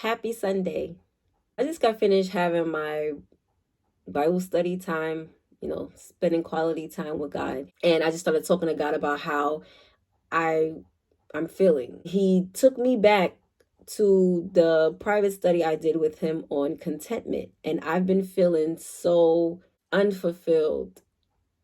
Happy Sunday. I just got finished having my Bible study time, spending quality time with God. And I just started talking to God about how I I'm feeling. He took me back to the private study I did with him on contentment, and I've been feeling so unfulfilled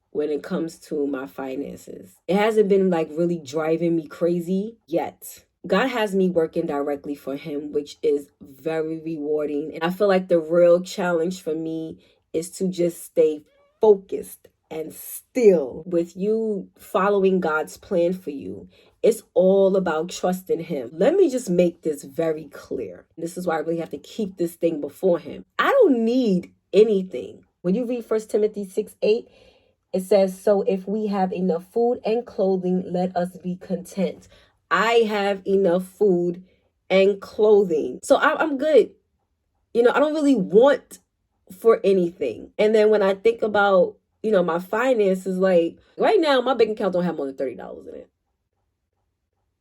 when it comes to my finances. It hasn't been like really driving me crazy yet. God has me working directly for him, which is very rewarding. And I feel like the real challenge for me is to just stay focused and still with you following God's plan for you. It's all about trusting him. Let me just make this very clear. This is why I really have to keep this thing before him. I don't need anything. When you read 1 Timothy 6:8, it says, so if we have enough food and clothing, let us be content. I have enough food and clothing. So I'm good. I don't really want for anything. And then when I think about, my finances, like right now, my bank account don't have more than $30 in it.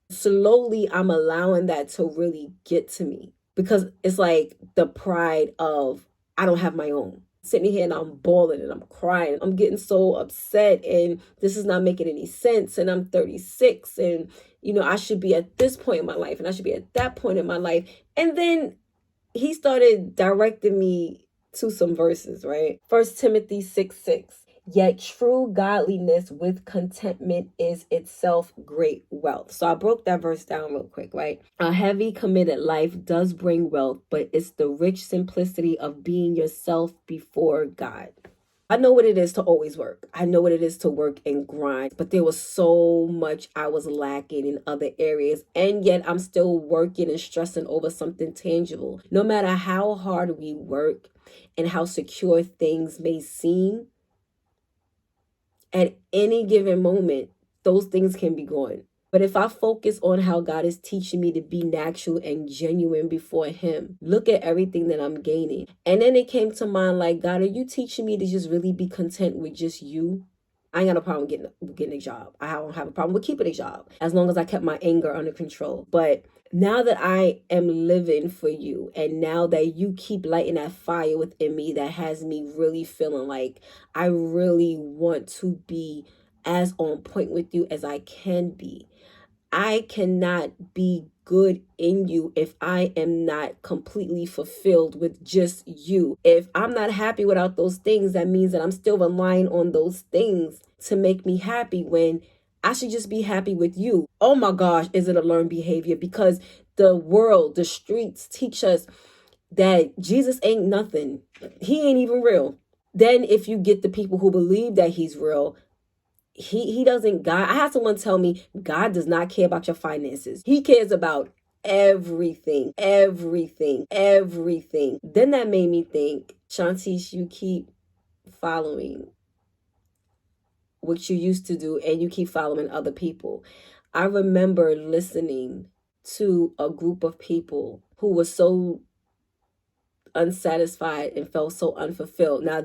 Slowly, I'm allowing that to really get to me because it's like the pride of I don't have my own. Sitting here and I'm bawling and I'm crying. I'm getting so upset and this is not making any sense. And I'm 36 and, I should be at this point in my life and I should be at that point in my life. And then he started directing me to some verses, right? 1 Timothy 6:6. Yet true godliness with contentment is itself great wealth. So I broke that verse down real quick, right? A heavy committed life does bring wealth, but it's the rich simplicity of being yourself before God. I know what it is to always work. I know what it is to work and grind, but there was so much I was lacking in other areas. And yet I'm still working and stressing over something tangible. No matter how hard we work and how secure things may seem, at any given moment, those things can be gone. But if I focus on how God is teaching me to be natural and genuine before him, look at everything that I'm gaining. And then it came to mind like, God, are you teaching me to just really be content with just you? I ain't got a problem getting a job. I don't have a problem with keeping a job as long as I kept my anger under control. But now that I am living for you and now that you keep lighting that fire within me that has me really feeling like I really want to be as on point with you as I can be. I cannot be good in you if I am not completely fulfilled with just you. If I'm not happy without those things, that means that I'm still relying on those things to make me happy when I should just be happy with you. Oh my gosh, is it a learned behavior? Because the world, the streets teach us that Jesus ain't nothing. He ain't even real. Then if you get the people who believe that he's real, he doesn't God. I had someone tell me God does not care about your finances. He cares about everything. Then that made me think, Shantice, you keep following what you used to do and you keep following other people. I remember listening to a group of people who were so unsatisfied and felt so unfulfilled. Now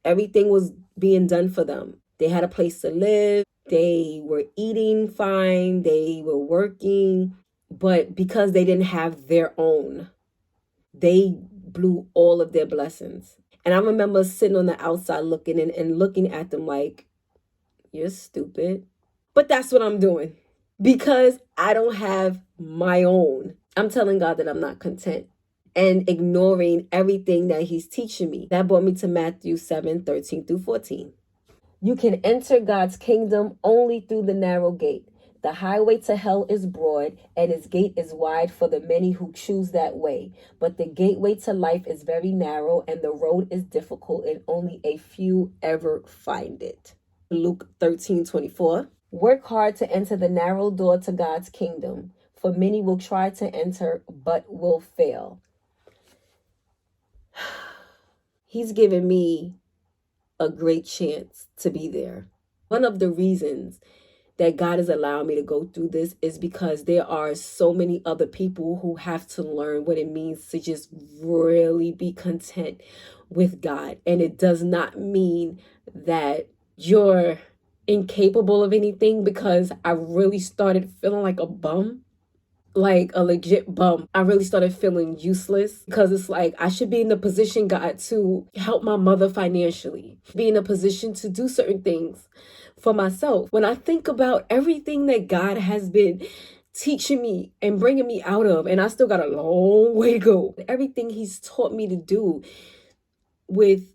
everything was being done for them. They had a place to live. They were eating fine. They were working. But because they didn't have their own, they blew all of their blessings. And I remember sitting on the outside looking in and looking at them like, you're stupid. But that's what I'm doing because I don't have my own. I'm telling God that I'm not content and ignoring everything that he's teaching me. That brought me to Matthew 7:13-14. You can enter God's kingdom only through the narrow gate. The highway to hell is broad, and its gate is wide for the many who choose that way. But the gateway to life is very narrow, and the road is difficult, and only a few ever find it. Luke 13:24. Work hard to enter the narrow door to God's kingdom, for many will try to enter, but will fail. He's given me a great chance to be there. One of the reasons that God is allowing me to go through this is because there are so many other people who have to learn what it means to just really be content with God. And it does not mean that you're incapable of anything, because I really started feeling like a bum like a legit bum. I really started feeling useless because it's like I should be in the position, God, to help my mother financially, be in a position to do certain things for myself. When I think about everything that God has been teaching me and bringing me out of, and I still got a long way to go, everything He's taught me to do with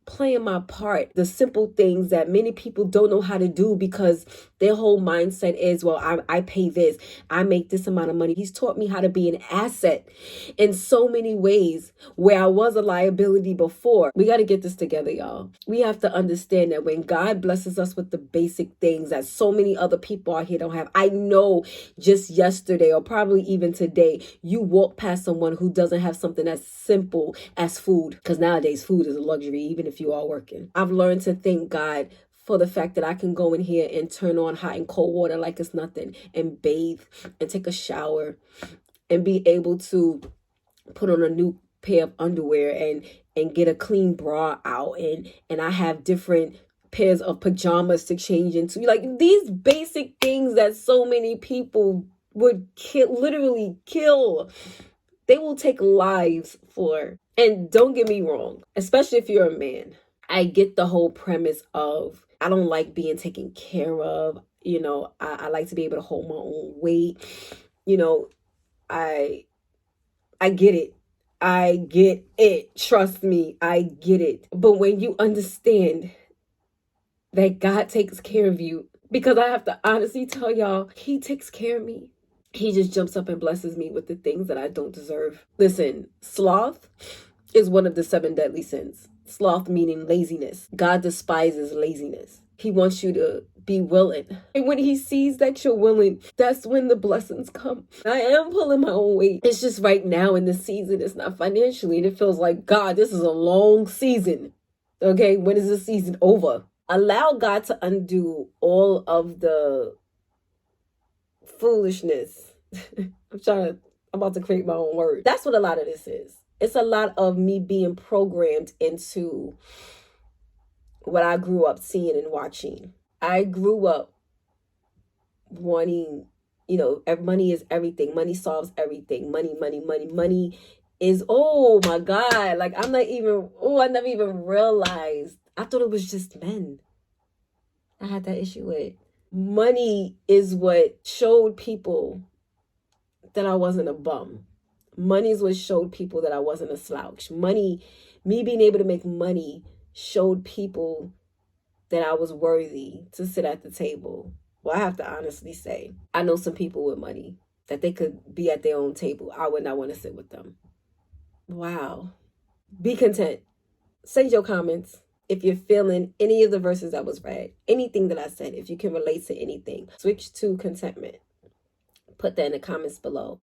playing my part, the simple things that many people don't know how to do because their whole mindset is, well, I pay this, I make this amount of money. He's taught me how to be an asset in so many ways where I was a liability before. We got to get this together, y'all. We have to understand that when God blesses us with the basic things that so many other people out here don't have. I know just yesterday or probably even today, you walk past someone who doesn't have something as simple as food, because nowadays food is a luxury, even if you are working. I've learned to thank God for the fact that I can go in here and turn on hot and cold water like it's nothing and bathe and take a shower and be able to put on a new pair of underwear and get a clean bra out, and I have different pairs of pajamas to change into. Like these basic things that so many people would literally kill. They will take lives for. And don't get me wrong, especially if you're a man, I get the whole premise of I don't like being taken care of. I like to be able to hold my own weight. I get it. I get it. Trust me, I get it. But when you understand that God takes care of you, because I have to honestly tell y'all, He takes care of me. He just jumps up and blesses me with the things that I don't deserve. Listen, sloth is one of the 7 deadly sins. Sloth meaning laziness. God despises laziness. He wants you to be willing. And when He sees that you're willing, that's when the blessings come. I am pulling my own weight. It's just right now in this season, it's not financially. And it feels like, God, this is a long season. Okay, when is the season over? Allow God to undo all of the foolishness. I'm about to create my own word. That's what a lot of this is. It's a lot of me being programmed into what I grew up seeing and watching. I grew up wanting, money is everything. Money solves everything. Money is, oh my God. Like I never even realized. I thought it was just men I had that issue with. Money is what showed people that I wasn't a bum. Money is what showed people that I wasn't a slouch. Me being able to make money showed people that I was worthy to sit at the table. Well, I have to honestly say, I know some people with money that they could be at their own table. I would not want to sit with them. Wow. Be content. Send your comments. If you're feeling any of the verses that was read, anything that I said, if you can relate to anything, switch to contentment. Put that in the comments below.